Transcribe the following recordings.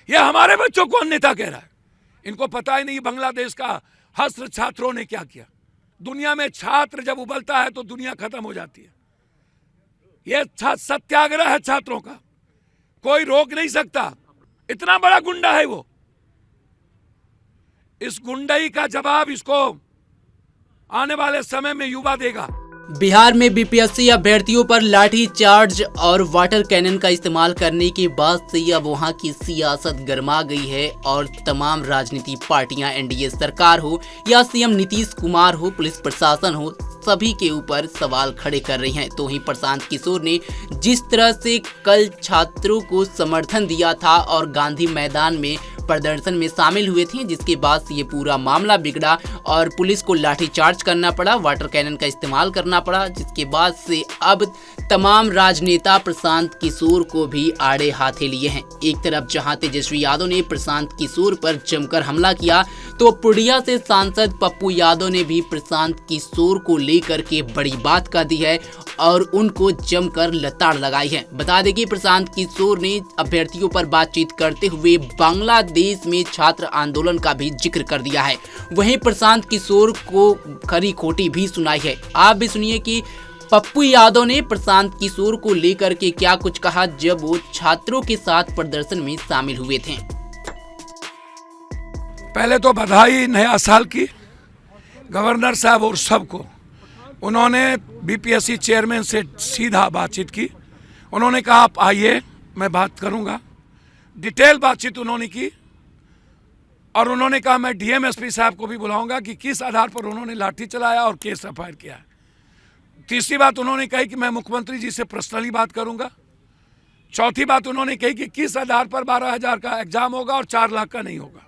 ये हमारे बच्चों को नेता कह रहा है। इनको पता ही नहीं बांग्लादेश का हस्त्र छात्रों ने क्या किया। दुनिया में छात्र जब उबलता है तो दुनिया खत्म हो जाती है। ये सत्याग्रह है छात्रों का, कोई रोक नहीं सकता। इतना बड़ा गुंडा है वो। इस गुंडई का जवाब इसको आने वाले समय में युवा देगा। बिहार में बीपीएससी अभ्यर्थियों पर लाठी चार्ज और वाटर कैनन का इस्तेमाल करने के बाद से अब वहां की सियासत गर्मा गई है और तमाम राजनीतिक पार्टियां, एनडीए सरकार हो या सीएम नीतीश कुमार हो, पुलिस प्रशासन हो, सभी के ऊपर सवाल खड़े कर रही हैं। तो ही प्रशांत किशोर ने जिस तरह से कल छात्रों को समर्थन दिया था और गांधी मैदान में प्रदर्शन में शामिल हुए थे, जिसके बाद से ये पूरा मामला बिगड़ा और पुलिस को लाठीचार्ज करना पड़ा, वाटर कैनन का इस्तेमाल करना पड़ा, जिसके बाद से अब तमाम राजनेता प्रशांत किशोर को भी आड़े हाथे लिए हैं। एक तरफ जहां तेजस्वी यादव ने प्रशांत किशोर पर जमकर हमला किया, तो पूर्णिया से सांसद पप्पू यादव ने भी प्रशांत किशोर को लेकर के बड़ी बात कह दी है और उनको जमकर लताड़ लगाई है। बता दें कि प्रशांत किशोर ने अभ्यर्थियों पर बातचीत करते हुए बांग्लादेश में छात्र आंदोलन का भी जिक्र कर दिया है। वहीं प्रशांत किशोर को खरी खोटी भी सुनाई है। आप भी सुनिए कि पप्पू यादव ने प्रशांत किशोर को लेकर के क्या कुछ कहा जब वो छात्रों के साथ प्रदर्शन में शामिल हुए थे। पहले तो बधाई नया साल की गवर्नर साहब और सबको। उन्होंने बीपीएससी चेयरमैन से सीधा बातचीत की। उन्होंने कहा आप आइए, मैं बात करूंगा। डिटेल बातचीत उन्होंने की और उन्होंने कहा मैं डीएमएसपी साहब को भी बुलाऊंगा कि किस आधार पर उन्होंने लाठी चलाया और केस एफआईआर किया है। तीसरी बात उन्होंने कही कि मैं मुख्यमंत्री जी से पर्सनली बात करूंगा। चौथी बात उन्होंने कही कि किस आधार पर 12,000 का एग्जाम होगा और 4 लाख का नहीं होगा।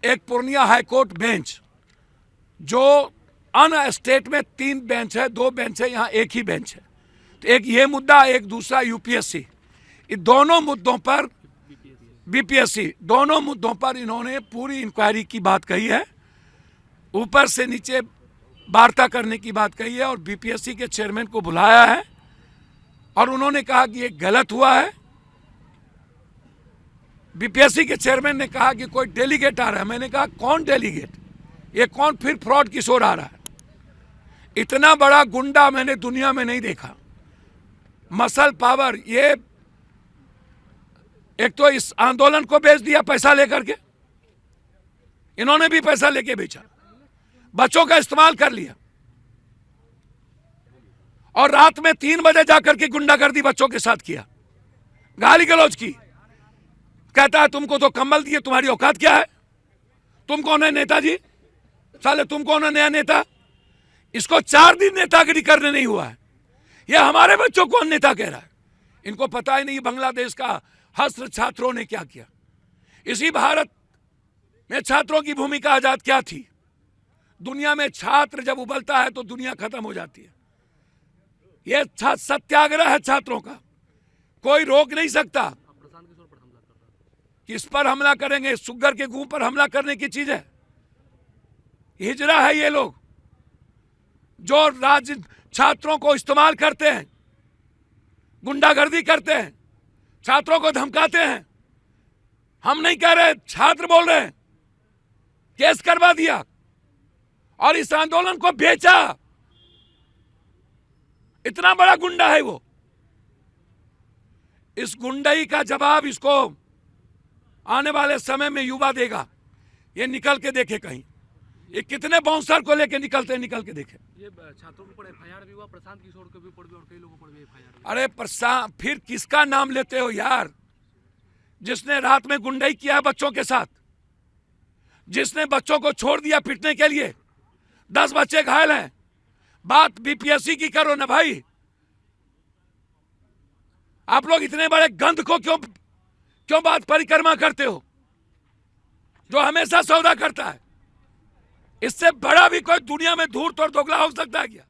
एक पूर्णिया हाईकोर्ट बेंच, जो अन स्टेट में 3 बेंच है, 2 बेंच है, यहाँ एक ही बेंच है। तो एक ये मुद्दा, एक दूसरा यूपीएससी, इन दोनों मुद्दों पर बीपीएससी, दोनों मुद्दों पर इन्होंने पूरी इंक्वायरी की बात कही है, ऊपर से नीचे वार्ता करने की बात कही है और बीपीएससी के चेयरमैन को बुलाया है और उन्होंने कहा कि ये गलत हुआ है। बीपीएससी के चेयरमैन ने कहा कि कोई डेलीगेट आ रहा है। मैंने कहा कौन डेलीगेट, ये कौन फिर फ्रॉड किशोर आ रहा है। इतना बड़ा गुंडा मैंने दुनिया में नहीं देखा। मसल पावर, ये एक तो इस आंदोलन को बेच दिया पैसा लेकर के, इन्होंने भी पैसा लेके बेचा, बच्चों का इस्तेमाल कर लिया और रात में 3 बजे जाकर के गुंडागर्दी बच्चों के साथ किया, गाली गलौज की। कहता है तुमको तो कम्बल दिए, तुम्हारी औकात क्या है, तुम कौन है नेताजी, साले तुम कौन है नया नेता। इसको 4 दिन नेतागिरी करने नहीं हुआ है। ये हमारे बच्चों को नेता कह रहा है। इनको पता ही नहीं बांग्लादेश का हस्त्र छात्रों ने क्या किया। इसी भारत में छात्रों की भूमिका आजाद क्या थी। दुनिया में छात्र जब उबलता है तो दुनिया खत्म हो जाती है। ये सत्याग्रह है छात्रों का, कोई रोक नहीं सकता। किस पर हमला करेंगे, सुगर के गुह पर हमला करने की चीज है। हिजरा है ये लोग जो राज्य छात्रों को इस्तेमाल करते हैं, गुंडागर्दी करते हैं, छात्रों को धमकाते हैं। हम नहीं कह रहे, छात्र बोल रहे हैं। केस करवा दिया और इस आंदोलन को बेचा। इतना बड़ा गुंडा है वो। इस गुंडई का जवाब इसको आने वाले समय में युवा देगा। ये निकल के देखे कहीं, ये कितने बाउंसर को लेके निकलते हैं, निकल के देखे। ये छात्रों के ऊपर एफआईआर भी हुआ, प्रशांत किशोर के ऊपर भी और कई लोगों पर भी एफआईआर। अरे प्रशांत, फिर किसका नाम लेते हो यार, जिसने रात में गुंडई किया बच्चों के साथ, जिसने बच्चों को छोड़ दिया पिटने के लिए, 10 बच्चे घायल हैं। बात बीपीएससी की करो ना भाई। आप लोग इतने बड़े गंध को क्यों बात परिक्रमा करते हो, जो हमेशा सौदा करता है। इससे बड़ा भी कोई दुनिया में धूर्त और दोगला हो सकता है क्या।